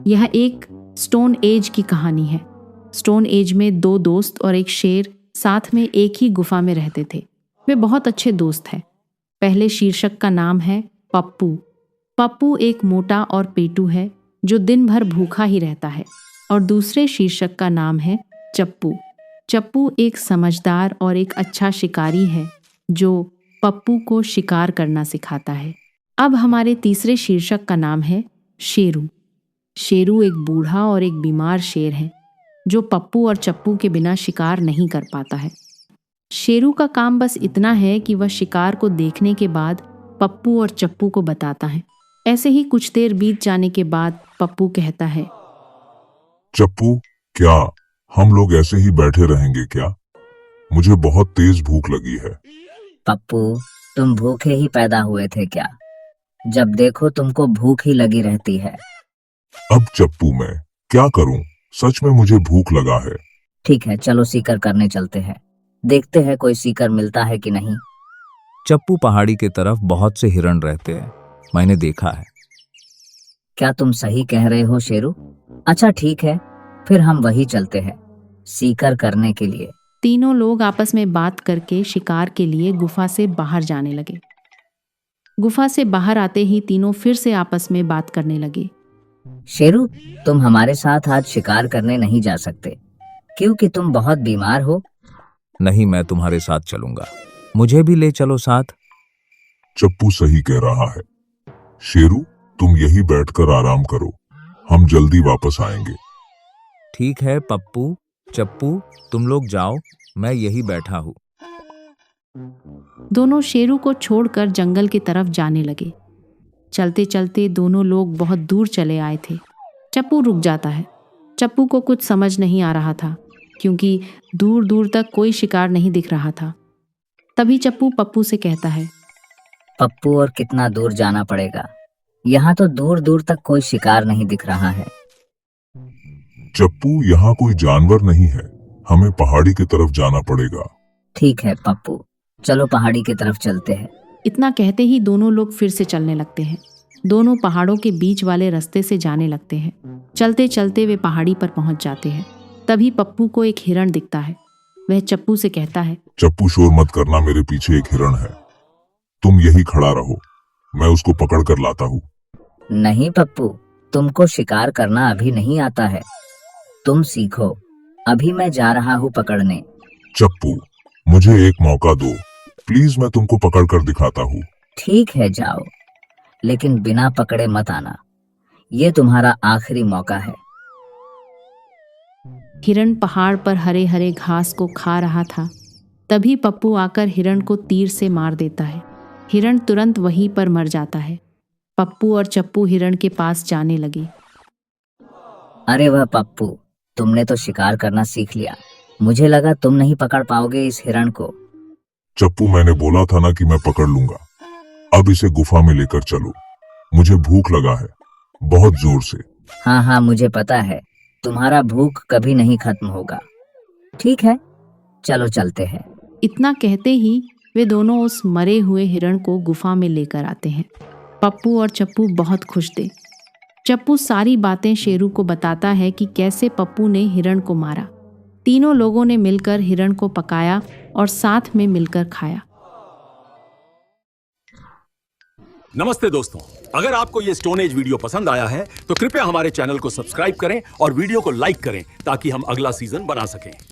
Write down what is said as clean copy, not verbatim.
यह एक stone age की कहानी है। स्टोन एज में दो दोस्त और एक शेर साथ में एक ही गुफा में रहते थे। वे बहुत अच्छे दोस्त हैं। पहले शीर्षक का नाम है पप्पू। पप्पू एक मोटा और पेटू है जो दिन भर भूखा ही रहता है। और दूसरे शीर्षक का नाम है चप्पू। चप्पू एक समझदार और एक अच्छा शिकारी है जो पप्पू को शिकार करना सिखाता है। अब हमारे तीसरे शीर्षक का नाम है शेरू। शेरू एक बूढ़ा और एक बीमार शेर है जो पप्पू और चप्पू के बिना शिकार नहीं कर पाता है। शेरू का काम बस इतना है कि वह शिकार को देखने के बाद पप्पू और चप्पू को बताता है। ऐसे ही कुछ देर बीत जाने के बाद पप्पू कहता है, चप्पू, क्या हम लोग ऐसे ही बैठे रहेंगे क्या? मुझे बहुत तेज भूख लगी है। पप्पू, तुम भूखे ही पैदा हुए थे क्या? जब देखो तुमको भूख ही लगी रहती है। अब चप्पू, मैं क्या करूं? सच में मुझे भूख लगा है। ठीक है, चलो सीकर करने चलते हैं। देखते हैं कोई सीकर मिलता है कि नहीं। चप्पू पहाड़ी के तरफ बहुत से हिरण रहते हैं, मैंने देखा है। क्या तुम सही कह रहे हो शेरू? अच्छा ठीक है, फिर हम वही चलते हैं सीकर करने के लिए। तीनों लोग आपस में बात करके शिकार के लिए गुफा से बाहर जाने लगे। गुफा से बाहर आते ही तीनों फिर से आपस में बात करने लगे। शेरू, तुम हमारे साथ आज शिकार करने नहीं जा सकते क्योंकि तुम बहुत बीमार हो। नहीं, मैं तुम्हारे साथ चलूंगा, मुझे भी ले चलो साथ। चप्पू सही कह रहा है। शेरू, तुम यही बैठकर आराम करो, हम जल्दी वापस आएंगे। ठीक है पप्पू, चप्पू, तुम लोग जाओ, मैं यही बैठा हूँ। दोनों शेरू को छोड़कर जंगल की तरफ जाने लगे। चलते चलते दोनों लोग बहुत दूर चले आए थे। चप्पू रुक जाता है। चप्पू को कुछ समझ नहीं आ रहा था क्योंकि दूर दूर तक कोई शिकार नहीं दिख रहा था। तभी चप्पू पप्पू से कहता है, पप्पू, और कितना दूर जाना पड़ेगा? यहाँ तो दूर दूर तक कोई शिकार नहीं दिख रहा है। चप्पू, यहाँ कोई जानवर नहीं है, हमें पहाड़ी की तरफ जाना पड़ेगा। ठीक है पप्पू, चलो पहाड़ी की तरफ चलते हैं। इतना कहते ही दोनों लोग फिर से चलने लगते हैं। दोनों पहाड़ों के बीच वाले रास्ते से जाने लगते हैं। चलते चलते वे पहाड़ी पर पहुंच जाते हैं। तभी पप्पू को एक हिरण दिखता है। वह चप्पू से कहता है, चप्पू, शोर मत करना, मेरे पीछे एक हिरण है, तुम यही खड़ा रहो, मैं उसको पकड़ कर लाता हूँ। नहीं पप्पू, तुमको शिकार करना अभी नहीं आता है, तुम सीखो। अभी मैं जा रहा हूँ पकड़ने। चप्पू, मुझे एक मौका दो, प्लीज, मैं तुमको पकड़ कर दिखाता हूँ। ठीक है, जाओ, लेकिन बिना पकड़े मत आना, ये तुम्हारा आखिरी मौका है। हिरण पहाड़ पर हरे हरे घास को खा रहा था। तभी पप्पू आकर हिरण को तीर से मार देता है। हिरण तुरंत वहीं पर मर जाता है। पप्पू और चप्पू हिरण के पास जाने लगे। अरे वाह पप्पू, तुमने तो शिकार करना सीख लिया। मुझे लगा तुम नहीं पकड़ पाओगे इस हिरण को। चप्पू, मैंने बोला था ना कि मैं पकड़ लूंगा। अब इसे गुफा में लेकर चलो, मुझे भूख लगा है, बहुत जोर से। हाँ हाँ, मुझे पता है, तुम्हारा भूख कभी नहीं खत्म होगा। ठीक है, चलो चलते हैं। इतना कहते ही वे दोनों उस मरे हुए हिरण को गुफा में लेकर आते हैं। पप्पू और चप्पू बहुत खुश थे। चप्पू सारी बातें शेरू को बताता है कि कैसे पप्पू ने हिरण को मारा। तीनों लोगों ने मिलकर हिरण को पकाया और साथ में मिलकर खाया। नमस्ते दोस्तों, अगर आपको ये स्टोन एज वीडियो पसंद आया है तो कृपया हमारे चैनल को सब्सक्राइब करें और वीडियो को लाइक करें ताकि हम अगला सीजन बना सकें।